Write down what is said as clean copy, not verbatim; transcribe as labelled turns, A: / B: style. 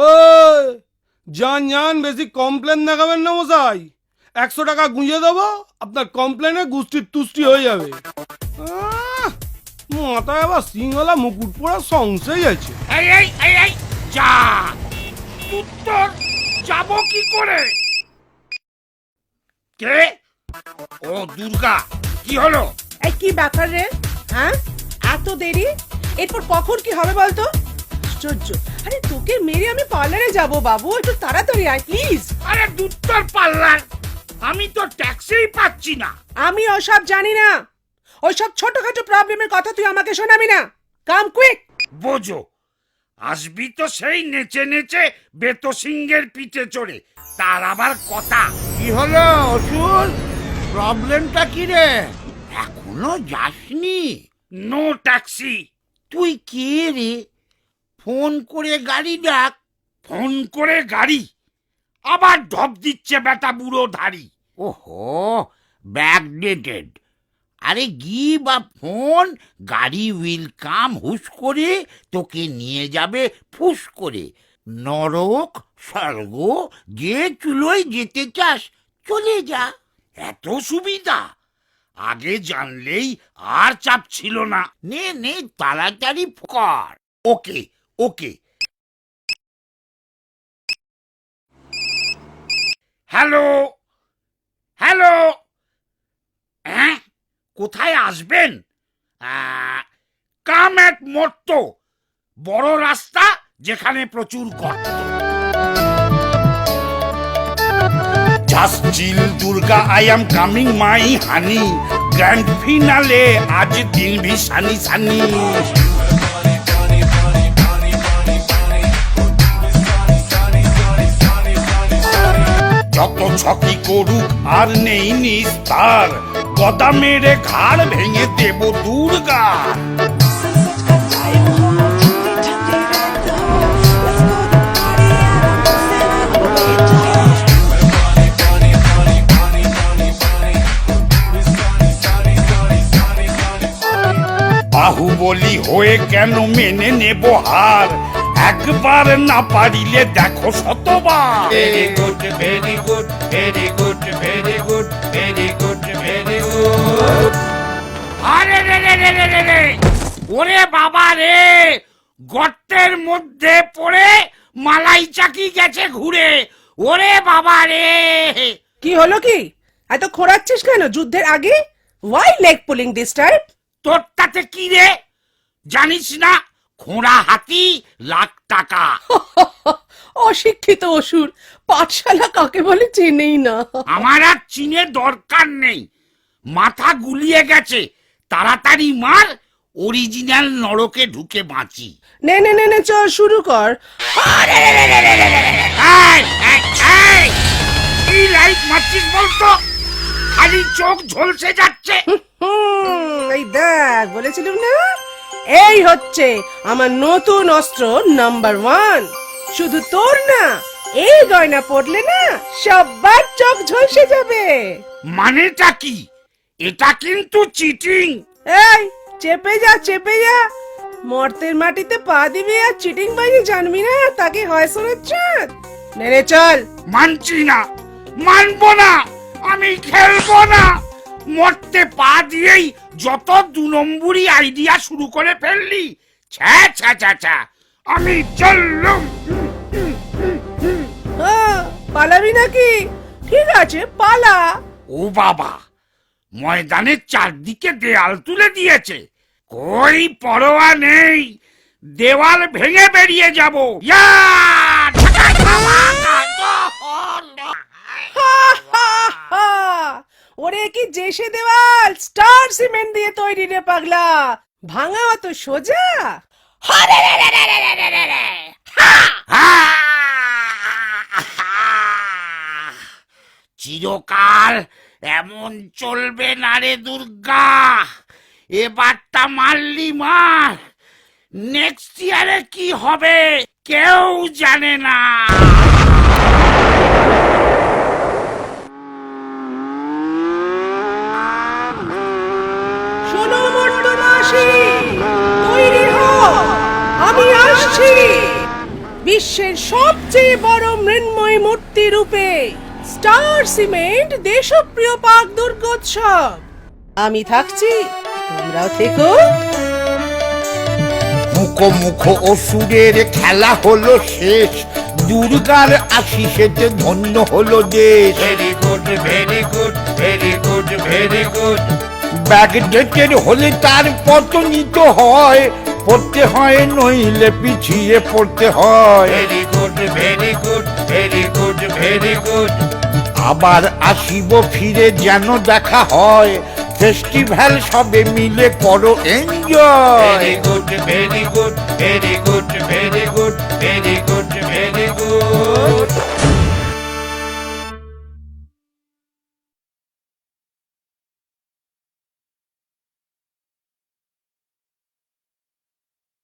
A: ওই যান যান, বেশি কমপ্লেন দেখাবেন না মশাই। 100 টাকা গুঁজে দেবো, আপনার কমপ্লেনে গুষ্টির তুষ্টি হয়ে যাবে। মাথায় আবার সিংহলা মুকুট পড়া সংশয় আছে।
B: এই এই এই এই যা, উত্তর যাব কি করে? কে? ও দুর্গা, কি হলো?
C: এই কি ব্যাপার রে? হ্যাঁ, এত দেরি? এরপর কখন কি হবে বলতো? আশ্চর্য। আরে তোকে মেরে আমি পার্লারে যাব বাবু, একটু তাড়াতাড়ি আয় প্লিজ।
B: আরে দুত্তর পাল্লার, আমি তো ট্যাক্সিই পাচ্ছি না।
C: আমি ওসব জানি না, ওইসব ছোটখাটো প্রবলেমের কথা তুই আমাকে শোনাবি না। কাম কুইক।
B: বোঝো, আসবি তো সেই নেচে নেচে বেতো সিংহের পিঠে চড়ে, তার আবার কথা।
D: কি হলো অসুর? প্রবলেমটা কি রে? এখনো যাসনি?
B: No taxi.
D: তুই কে রে? ফোন করে গাড়ি ডাক।
B: ফোন করে গাড়ি? আবার ঢপ দিচ্ছে বেটা বুড়ো ধাড়ি।
D: ওহো, ব্যাকডেটেড। আরে গিভ আ ফোন, গাড়ি উইল কাম হুশ করে, তোকে নিয়ে যাবে ফুস করে। নরক স্বর্গ যে চুলোয় যেতে চাস চলে যা।
B: এত সুবিধা? আগে জানলেই আর চাপ ছিল না।
D: নে নে, তাড়াতাড়ি কর।
B: ওকে ওকে। হ্যালো হ্যালো, হ্যাঁ কোথায় আসবেন? কাম এট মোট্টো, বড় রাস্তা যেখানে প্রচুর গর্ত। Just chill Durga, I am coming my honey. Grand finale আজ দিন ভি সানি সানি। যত ছকি করুক আর নেই নিস্তার, গদা মেরে ঘাড় ভেঙে দেব দুর্গা। বাহুবলী হয়ে কেন মেনে নেব হার? একবার না পারিলে দেখো শতবার। Very good very good very good very good very good very good. আরে রে রে রে রে রে রে, ওরে বাবা রে, গর্তের মধ্যে পড়ে মালাই চাকি গেছে ঘুরে। ওরে বাবা রে।
C: কি হলো কি? এত খোঁড়াচ্ছিস কেন যুদ্ধের আগে? Why leg pulling this time?
B: তোর তাতে কি রে? জানিস না খোঁড়া হাতি লাখ টাকা।
C: অশিক্ষিত অসুর, পাঠশালা কাকে বলে চেনেই না।
B: আমার আর চিনে দরকার নেই, মাথা গুলিয়ে গেছে। তাড়াতাড়ি মার, অরিজিনাল নরকে ঢুকে বাঁচি।
C: নে নে নে নে, চল শুরু কর।
B: কি লাইট মারছিস বলতো? খালি চোখ ঝলসে যাচ্ছে।
C: এই দেখ, বলেছিলাম না, এই হচ্ছে আমার নতুন অস্ত্র নাম্বার 1। শুধু তোর না, এই গয়না পড়লে না সবার চোখ ঝলসে যাবে।
B: মানেটা কি? এটা কিন্তু চিটিং।
C: এই চেপে যা চেপে যা, মর্তের মাটিতে পা দিবি আর চিটিং বাজি জানবি না, তাকে হয় শোনাচ্ছেন। নে রে চল।
B: মানছি না, মানবো না, আমি খেলবো না। মরতে পা দিয়েই যত 2 নম্বরই আইডিয়া শুরু করে ফেললি। ছ্যা ছ্যা ছ্যা ছ্যা, আমি চললুম।
C: পালাবি নাকি? ঠিক আছে পালা।
B: ও বাবা, ময়দানের চারদিকে দেয়াল তুলে দিয়েছে। কই পরোয়া নেই, দেওয়াল ভেঙে বেরিয়ে যাব। ইয়া!
C: ওরে কি জেসে দেওয়াল স্টার সিমেন্ট দিয়ে তৈরি রে পাগলা, ভাঙা অত সোজা?
B: চিরকাল এমন চলবে না রে দুর্গা। এবারটা মারলি মার, নেক্সট ইয়ারে কি হবে কেউ জানে না।
C: শোনো মর্দনাশী, তৈরি হও, আমি আসছি। বিশ্বের সবচেয়ে বড় মৃন্ময় মূর্তি রূপে স্টার সিমেন্ট দেশপ্রিয় পাক দুর্গোৎসব। আমি থাকছি, তোমরাও থেকো।
B: মুখো অসুরের খেলা হলো শেষ, দুর্গার আশিসেতে ধন্য হলো দেশ। Very good very good very good very good. Backdated হলে তার পতনিত হয়, পড়তে হয় নইলে পিছিয়ে পড়তে হয়। Very good very good very good very good. আবার আসিব ফিরে যেন দেখা হয়, ফেস্টিভ্যাল সবে মিলে করো enjoy. Very good very good very good very good very good